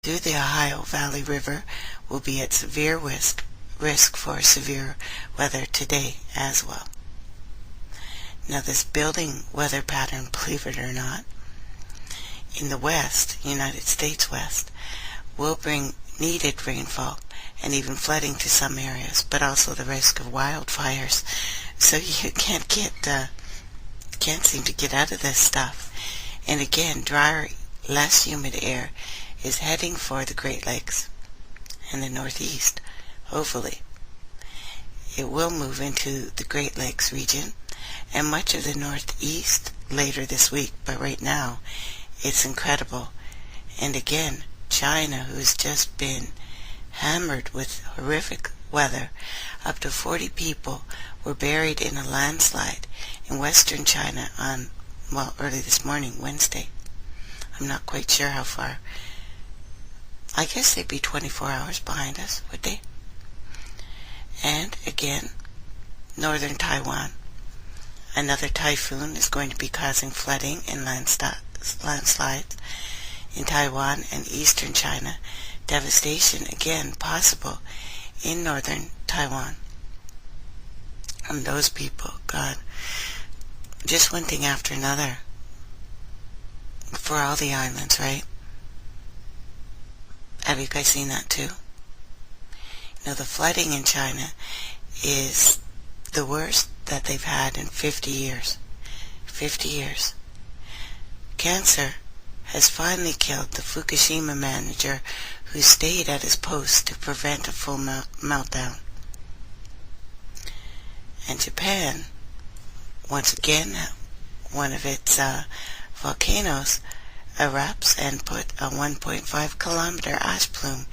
through the Ohio Valley River will be at severe risk for severe weather today as well. Now this building weather pattern, believe it or not, in the west, United States West, will bring needed rainfall and even flooding to some areas, but also the risk of wildfires. So you can't seem to get out of this stuff. And again, drier, less humid air is heading for the Great Lakes and the Northeast, hopefully. It will move into the Great Lakes region and much of the Northeast later this week, but right now it's incredible. And again, China, who's just been hammered with horrific weather, up to 40 people were buried in a landslide in western China on, early this morning, Wednesday. I'm not quite sure how far. I guess they'd be 24 hours behind us, would they? And again, northern Taiwan. Another typhoon is going to be causing flooding and landslides in Taiwan and eastern China. Devastation, again, possible in northern Taiwan. And those people, God, just one thing after another for all the islands, right? Have you guys seen that too? You know, the flooding in China is the worst that they've had in 50 years. 50 years. Cancer has finally killed the Fukushima manager who stayed at his post to prevent a full meltdown. And Japan, once again, one of its volcanoes erupts and put a 1.5 kilometer ash plume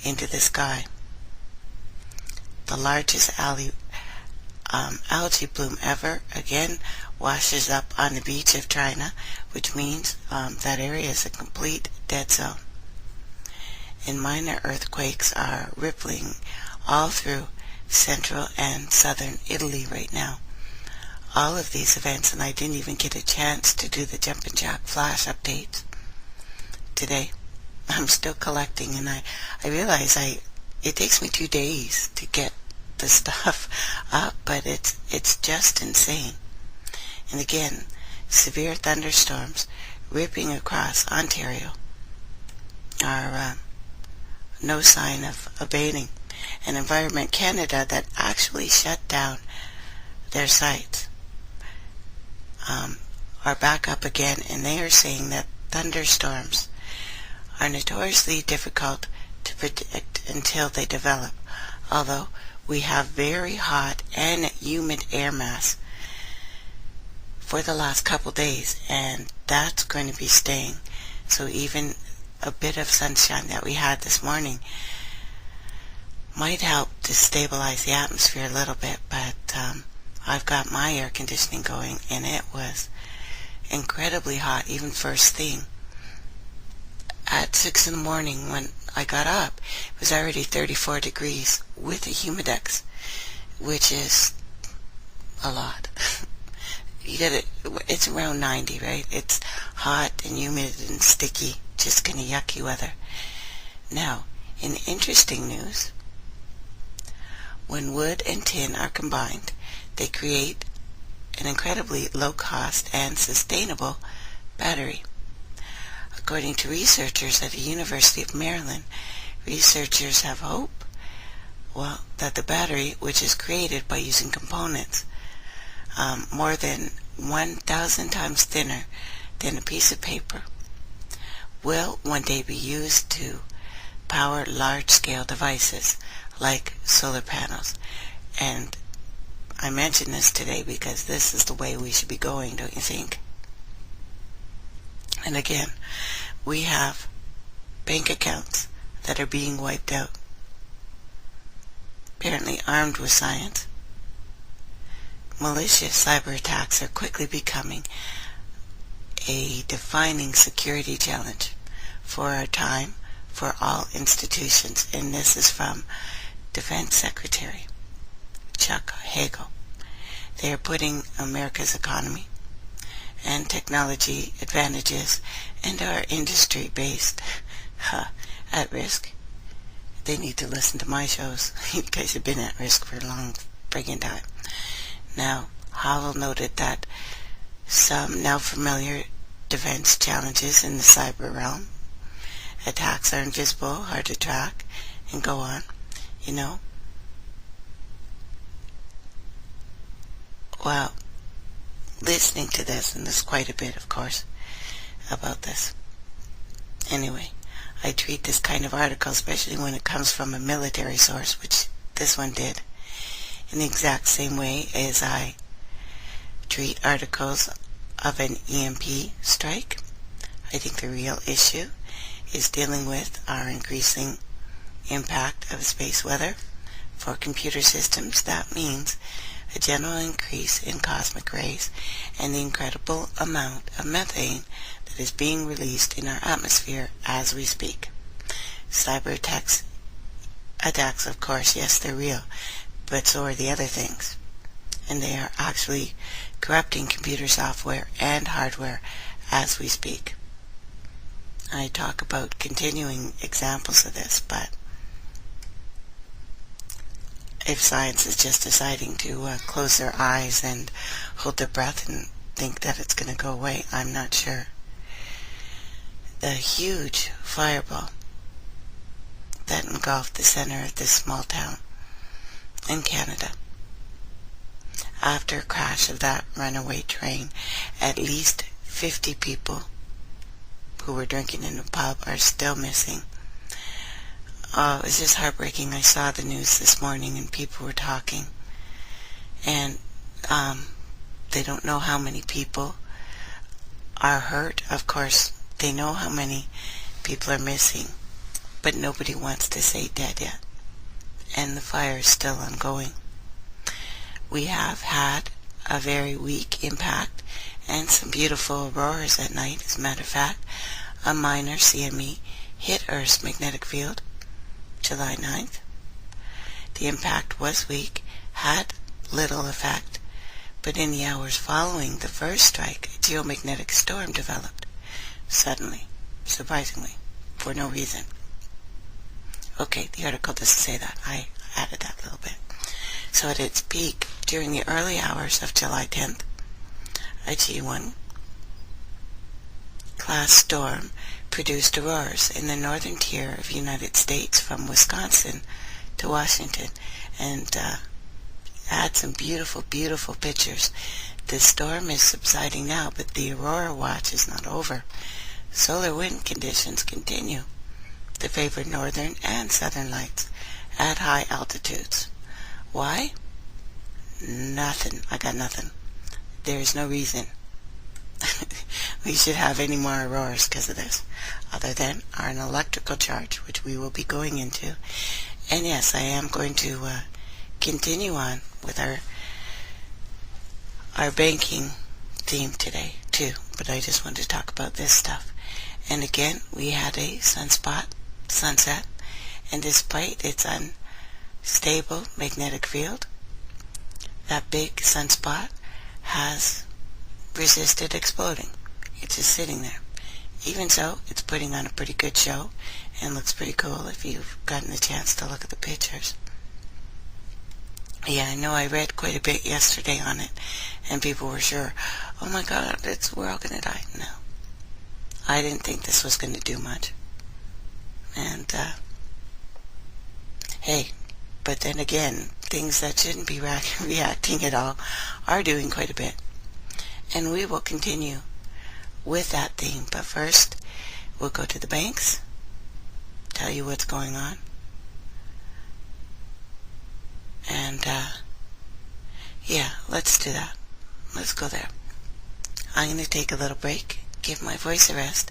into the sky. The largest algae bloom ever, again, washes up on the beach of China, which means that area is a complete dead zone. And minor earthquakes are rippling all through central and southern Italy right now. All of these events, and I didn't even get a chance to do the Jumpin' Jack flash updates today. I'm still collecting, and I realize it takes me 2 days to get the stuff up, but it's just insane. And again, severe thunderstorms ripping across Ontario are no sign of abating. And Environment Canada that actually shut down their sites are back up again, and they are saying that thunderstorms are notoriously difficult to predict until they develop, although we have very hot and humid air mass for the last couple days, and that's going to be staying. So even a bit of sunshine that we had this morning might help to stabilize the atmosphere a little bit, but I've got my air conditioning going, and it was incredibly hot even first thing. At 6 in the morning when I got up, it was already 34 degrees with a humidex, which is a lot. It's around 90, right? It's hot and humid and sticky, just kind of yucky weather. Now, in interesting news, when wood and tin are combined, they create an incredibly low-cost and sustainable battery. According to researchers at the University of Maryland, researchers have hope, that the battery, which is created by using components more than 1,000 times thinner than a piece of paper, will one day be used to power large-scale devices like solar panels. And I mention this today because this is the way we should be going, don't you think? And again, we have bank accounts that are being wiped out, apparently armed with science. Malicious cyber attacks are quickly becoming a defining security challenge for our time, for all institutions. And this is from Defense Secretary Chuck Hagel. They are putting America's economy and technology advantages and our industry-based at risk, they need to listen to my shows. You guys have been at risk for a long friggin' time. Now, Howell noted that some now familiar defense challenges in the cyber realm. Attacks are invisible, hard to track, and go on. Well, listening to this, and there's quite a bit, of course, about this. Anyway, I treat this kind of article, especially when it comes from a military source, which this one did, in the exact same way as I treat articles of an EMP strike. I think the real issue is dealing with our increasing impact of space weather. For computer systems, that means a general increase in cosmic rays and the incredible amount of methane that is being released in our atmosphere as we speak. Cyber attacks, of course, yes, they're real, but so are the other things. And they are actually corrupting computer software and hardware as we speak. I talk about continuing examples of this, but if science is just deciding to close their eyes and hold their breath and think that it's going to go away, I'm not sure. The huge fireball that engulfed the center of this small town in Canada. After a crash of that runaway train, at least 50 people who were drinking in a pub are still missing. It was just heartbreaking. I saw the news this morning and people were talking, and they don't know how many people are hurt. Of course, they know how many people are missing, but nobody wants to say dead yet, and the fire is still ongoing. We have had a very weak impact and some beautiful auroras at night. As a matter of fact, a minor CME hit Earth's magnetic field July 9th. The impact was weak, had little effect, but in the hours following the first strike, a geomagnetic storm developed. Suddenly, surprisingly, for no reason. Okay, the article doesn't say that. I added that little bit. So at its peak, during the early hours of July 10th, a G1 class storm produced auroras in the northern tier of the United States from Wisconsin to Washington, and had some beautiful, beautiful pictures. The storm is subsiding now, but the aurora watch is not over. Solar wind conditions continue to favor northern and southern lights at high altitudes. Why? Nothing. I got nothing. There is no reason we should have any more auroras because of this, other than an electrical charge, which we will be going into. And yes, I am going to continue on with our banking theme today too, but I just wanted to talk about this stuff. And again, we had a sunset, and despite its unstable magnetic field, that big sunspot has resisted exploding. It's just sitting there. Even so, it's putting on a pretty good show and looks pretty cool if you've gotten the chance to look at the pictures. Yeah, I know I read quite a bit yesterday on it, and people were sure, oh my god, we're all gonna die. No. I didn't think this was gonna do much. And, hey, but then again, things that shouldn't be reacting at all are doing quite a bit. And we will continue with that theme. But first, we'll go to the banks, tell you what's going on. And, yeah, let's do that. Let's go there. I'm going to take a little break, give my voice a rest,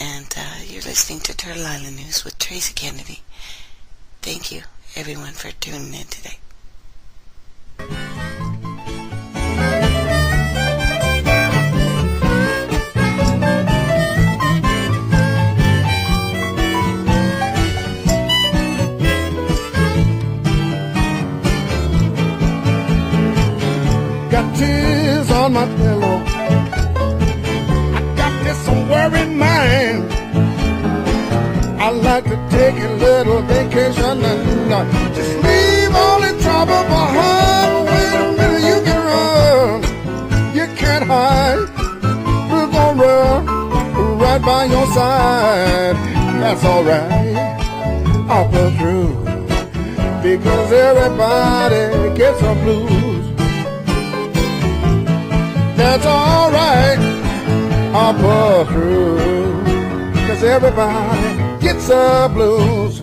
and you're listening to Turtle Island News with Tracy Kennedy. Thank you, everyone, for tuning in today. Got tears on my pillow. I got this worried mind. I like to take a little vacation and just leave all the trouble behind. Wait a minute, you can run, you can't hide. We're gonna run right by your side. That's alright, I'll pull through, because everybody gets some blues. That's alright, I'll pull through, because everybody gets the blues.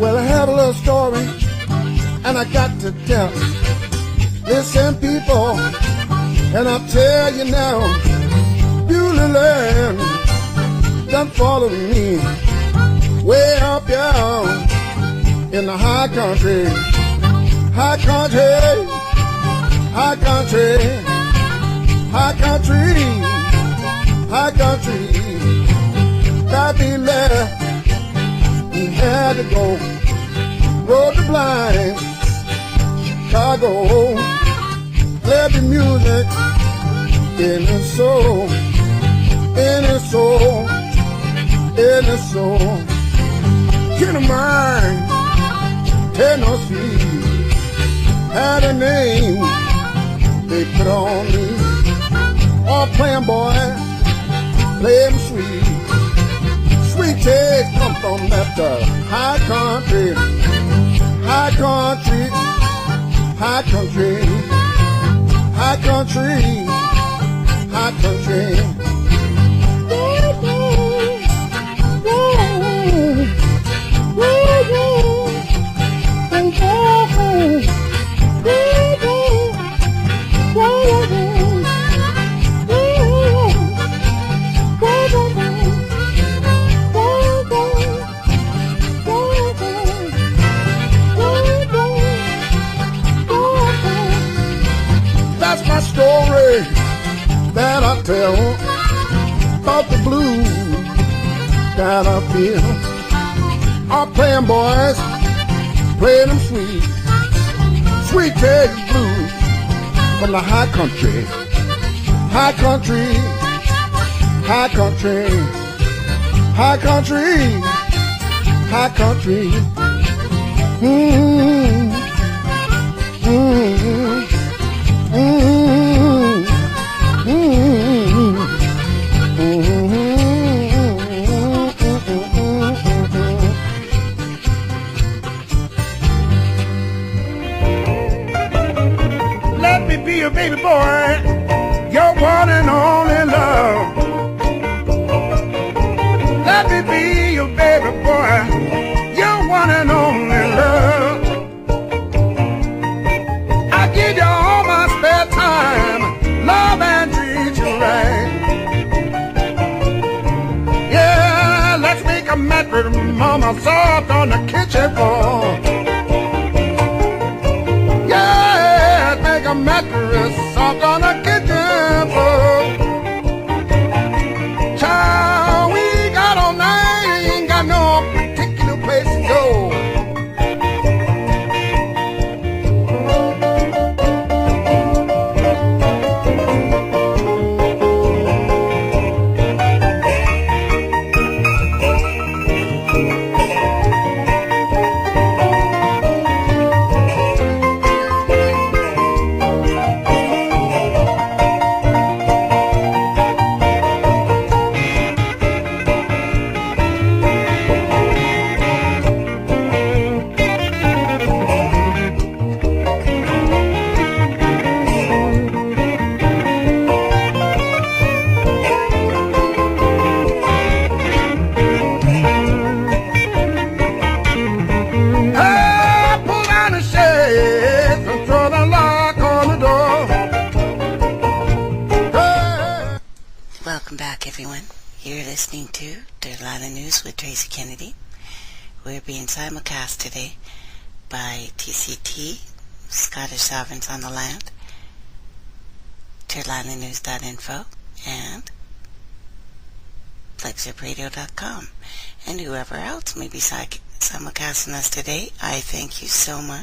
Well, I have a little story, and I got to tell. Listen, people, and I'll tell you now. Beauty land done follow me way up down in the high country, high country, high country, high country, high country. Got me left, we had to go, road to blind, Chicago, play the music in the soul, in the soul, in the soul. Get a mind, Tennessee, had a name they put on me. All playing boy, play 'em sweet. Sweet taste come from that high country, high country, high country, high country, high country. That's my story that I tell about the blues that I feel. Our playing boys play them sweet, sweet taste blues from the high country, high country, high country, high country, high country. Mm-hmm. Mm-hmm. Mm-hmm. Mm-hmm. Let me be your baby boy, your one and only love. Let me be your baby boy, your one and only love. I give you all my spare time, love and treat you right. Yeah, let's make a mattress, mama, soft on the kitchen floor. Yeah, make a mattress soft on the kitchen floor. Child, we got all night, ain't got no particular place to go. Welcome back, everyone. You're listening to Turtleislandnews with Tracy Kennedy. We're being simulcast today by TCT, Scottish Sovereigns on the Land, turtleislandnews.info, and flexibradio.com, and whoever else may be simulcasting us today. I thank you so much.